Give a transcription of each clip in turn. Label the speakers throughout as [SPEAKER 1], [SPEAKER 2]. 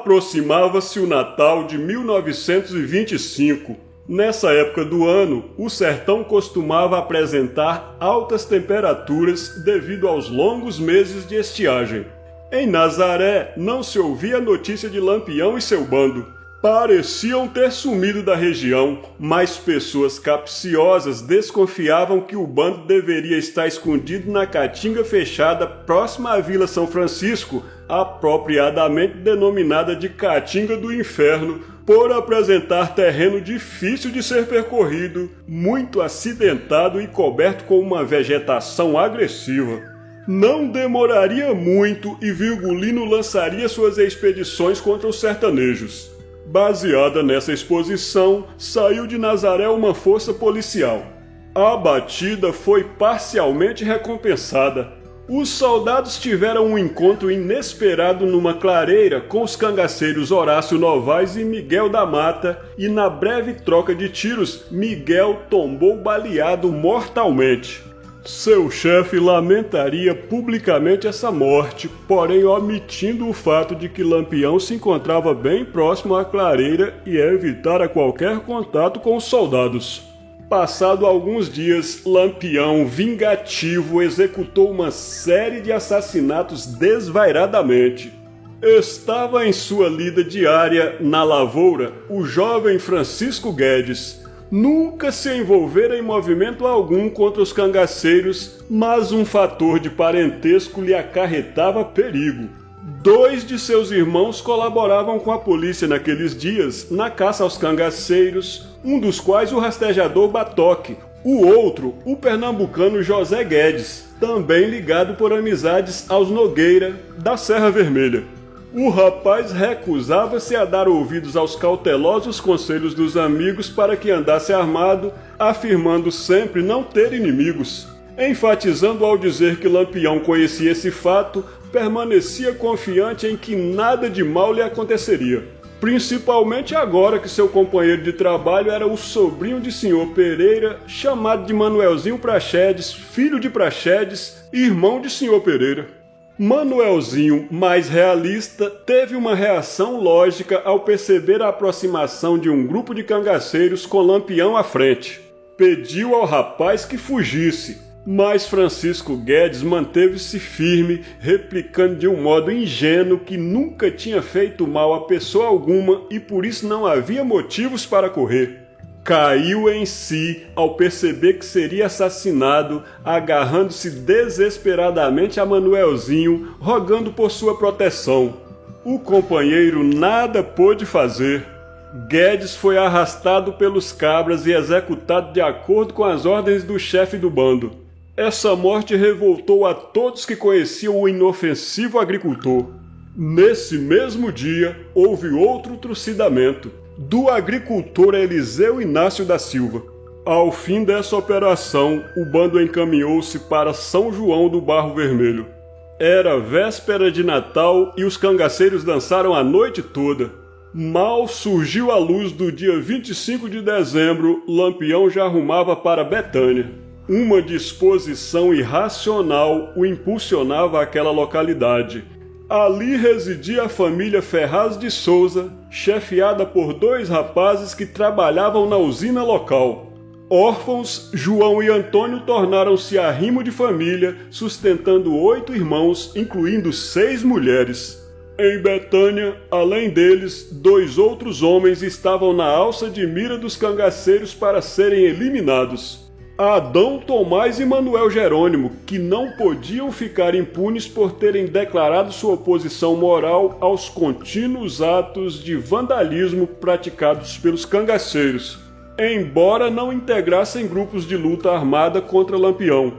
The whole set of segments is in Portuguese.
[SPEAKER 1] Aproximava-se o Natal de 1925. Nessa época do ano, o sertão costumava apresentar altas temperaturas devido aos longos meses de estiagem. Em Nazaré, não se ouvia notícia de Lampião e seu bando. Pareciam ter sumido da região, mas pessoas capciosas desconfiavam que o bando deveria estar escondido na caatinga fechada próxima à Vila São Francisco, apropriadamente denominada de Caatinga do Inferno, por apresentar terreno difícil de ser percorrido, muito acidentado e coberto com uma vegetação agressiva. Não demoraria muito e Virgulino lançaria suas expedições contra os sertanejos. Baseada nessa exposição, saiu de Nazaré uma força policial. A batida foi parcialmente recompensada. Os soldados tiveram um encontro inesperado numa clareira com os cangaceiros Horácio Novaes e Miguel da Mata, e na breve troca de tiros, Miguel tombou baleado mortalmente. Seu chefe lamentaria publicamente essa morte, porém omitindo o fato de que Lampião se encontrava bem próximo à clareira e evitara qualquer contato com os soldados. Passado alguns dias, Lampião, vingativo, executou uma série de assassinatos desvairadamente. Estava em sua lida diária, na lavoura, o jovem Francisco Guedes. Nunca se envolvera em movimento algum contra os cangaceiros, mas um fator de parentesco lhe acarretava perigo. 2 de seus irmãos colaboravam com a polícia naqueles dias, na caça aos cangaceiros, um dos quais o rastejador Batoque, o outro, o pernambucano José Guedes, também ligado por amizades aos Nogueira, da Serra Vermelha. O rapaz recusava-se a dar ouvidos aos cautelosos conselhos dos amigos para que andasse armado, afirmando sempre não ter inimigos. Enfatizando ao dizer que Lampião conhecia esse fato, permanecia confiante em que nada de mal lhe aconteceria. Principalmente agora que seu companheiro de trabalho era o sobrinho de Sr. Pereira, chamado de Manuelzinho Praxedes, filho de Praxedes, irmão de Sr. Pereira. Manuelzinho, mais realista, teve uma reação lógica ao perceber a aproximação de um grupo de cangaceiros com Lampião à frente. Pediu ao rapaz que fugisse, mas Francisco Guedes manteve-se firme, replicando de um modo ingênuo que nunca tinha feito mal a pessoa alguma e por isso não havia motivos para correr. Caiu em si ao perceber que seria assassinado, agarrando-se desesperadamente a Manuelzinho, rogando por sua proteção. O companheiro nada pôde fazer. Guedes foi arrastado pelos cabras e executado de acordo com as ordens do chefe do bando. Essa morte revoltou a todos que conheciam o inofensivo agricultor. Nesse mesmo dia, houve outro trucidamento, do agricultor Eliseu Inácio da Silva. Ao fim dessa operação, o bando encaminhou-se para São João do Barro Vermelho. Era véspera de Natal e os cangaceiros dançaram a noite toda. Mal surgiu a luz do dia 25 de dezembro, Lampião já rumava para Betânia. Uma disposição irracional o impulsionava àquela localidade. Ali residia a família Ferraz de Souza, chefiada por 2 rapazes que trabalhavam na usina local. Órfãos, João e Antônio tornaram-se arrimo de família, sustentando 8 irmãos, incluindo 6 mulheres. Em Betânia, além deles, 2 outros homens estavam na alça de mira dos cangaceiros para serem eliminados. Adão Tomás e Manuel Jerônimo, que não podiam ficar impunes por terem declarado sua oposição moral aos contínuos atos de vandalismo praticados pelos cangaceiros, embora não integrassem grupos de luta armada contra Lampião.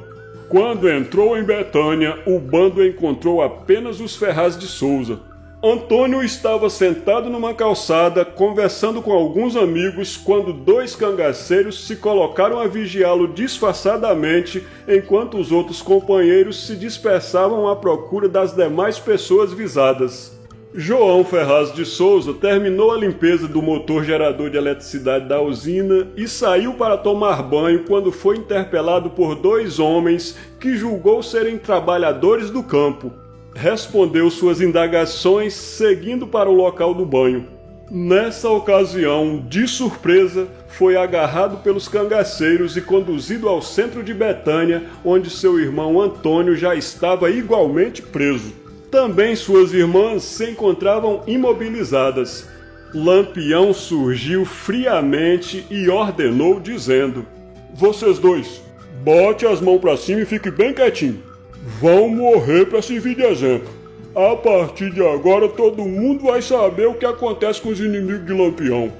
[SPEAKER 1] Quando entrou em Betânia, o bando encontrou apenas os Ferraz de Souza. Antônio estava sentado numa calçada, conversando com alguns amigos, quando 2 cangaceiros se colocaram a vigiá-lo disfarçadamente, enquanto os outros companheiros se dispersavam à procura das demais pessoas visadas. João Ferraz de Souza terminou a limpeza do motor gerador de eletricidade da usina e saiu para tomar banho quando foi interpelado por 2 homens que julgou serem trabalhadores do campo. respondeu suas indagações seguindo para o local do banho. Nessa ocasião, de surpresa, foi agarrado pelos cangaceiros e conduzido ao centro de Betânia, onde seu irmão Antônio já estava igualmente preso. Também suas irmãs se encontravam imobilizadas. Lampião surgiu friamente e ordenou dizendo: "Vocês dois, bote as mãos para cima e fique bem quietinho. Vão morrer para servir de exemplo. A partir de agora todo mundo vai saber o que acontece com os inimigos de Lampião."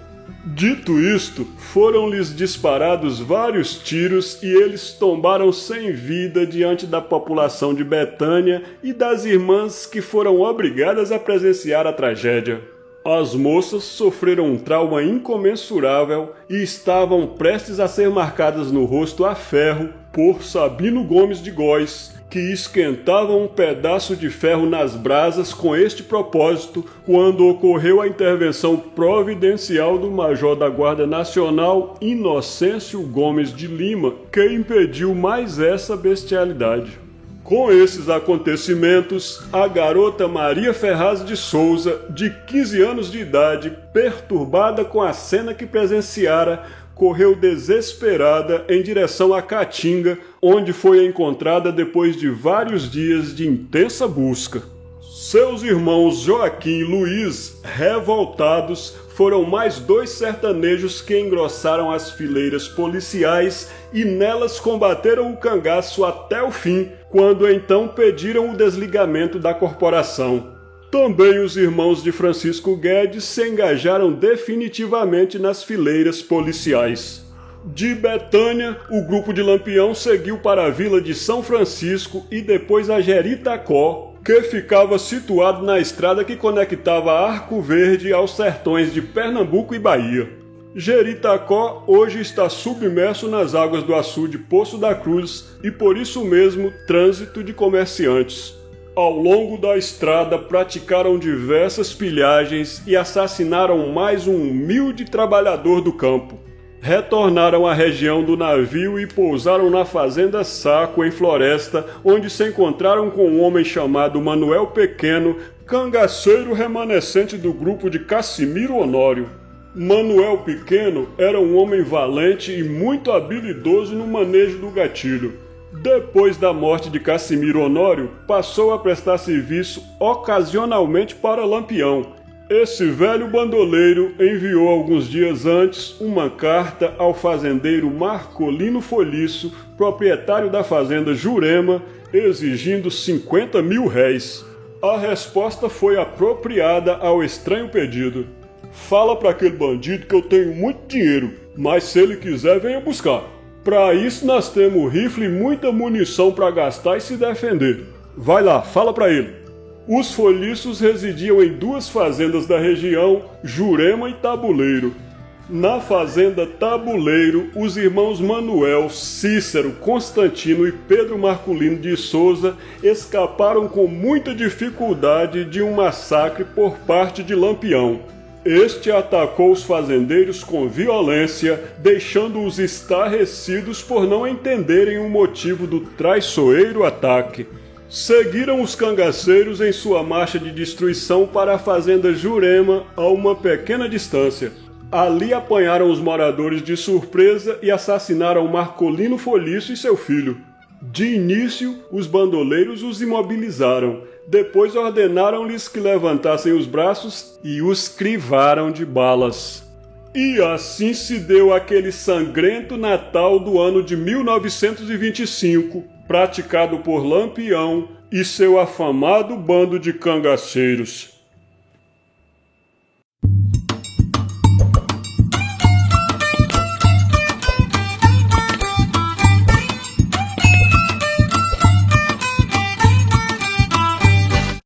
[SPEAKER 1] Dito isto, foram-lhes disparados vários tiros e eles tombaram sem vida diante da população de Betânia e das irmãs que foram obrigadas a presenciar a tragédia. As moças sofreram um trauma incomensurável e estavam prestes a ser marcadas no rosto a ferro por Sabino Gomes de Góes, que esquentavam um pedaço de ferro nas brasas com este propósito quando ocorreu a intervenção providencial do major da Guarda Nacional Inocêncio Gomes de Lima, que impediu mais essa bestialidade. Com esses acontecimentos, a garota Maria Ferraz de Souza, de 15 anos de idade, perturbada com a cena que presenciara, correu desesperada em direção à Caatinga, onde foi encontrada depois de vários dias de intensa busca. Seus irmãos Joaquim e Luiz, revoltados, foram mais 2 sertanejos que engrossaram as fileiras policiais e nelas combateram o cangaço até o fim, quando então pediram o desligamento da corporação. Também os irmãos de Francisco Guedes se engajaram definitivamente nas fileiras policiais. De Betânia, o grupo de Lampião seguiu para a vila de São Francisco e depois a Jeritacó, que ficava situado na estrada que conectava Arco Verde aos sertões de Pernambuco e Bahia. Jeritacó hoje está submerso nas águas do açude Poço da Cruz e por isso mesmo trânsito de comerciantes. Ao longo da estrada praticaram diversas pilhagens e assassinaram mais um humilde trabalhador do campo. Retornaram à região do navio e pousaram na fazenda Saco, em Floresta, onde se encontraram com um homem chamado Manuel Pequeno, cangaceiro remanescente do grupo de Cassimiro Honório. Manuel Pequeno era um homem valente e muito habilidoso no manejo do gatilho. Depois da morte de Cassimiro Honório, passou a prestar serviço ocasionalmente para Lampião. Esse velho bandoleiro enviou alguns dias antes uma carta ao fazendeiro Marcolino Folhiço, proprietário da fazenda Jurema, exigindo 50 mil réis. A resposta foi apropriada ao estranho pedido. "Fala para aquele bandido que eu tenho muito dinheiro, mas se ele quiser venha buscar. Para isso nós temos rifle e muita munição para gastar e se defender. Vai lá, fala para ele." Os Folhiços residiam em 2 fazendas da região, Jurema e Tabuleiro. Na fazenda Tabuleiro, os irmãos Manuel, Cícero, Constantino e Pedro Marculino de Souza escaparam com muita dificuldade de um massacre por parte de Lampião. Este atacou os fazendeiros com violência, deixando-os estarrecidos por não entenderem o motivo do traiçoeiro ataque. Seguiram os cangaceiros em sua marcha de destruição para a fazenda Jurema, a uma pequena distância. Ali apanharam os moradores de surpresa e assassinaram Marcolino Folhiço e seu filho. De início, os bandoleiros os imobilizaram. Depois ordenaram-lhes que levantassem os braços e os crivaram de balas. E assim se deu aquele sangrento Natal do ano de 1925, praticado por Lampião e seu afamado bando de cangaceiros.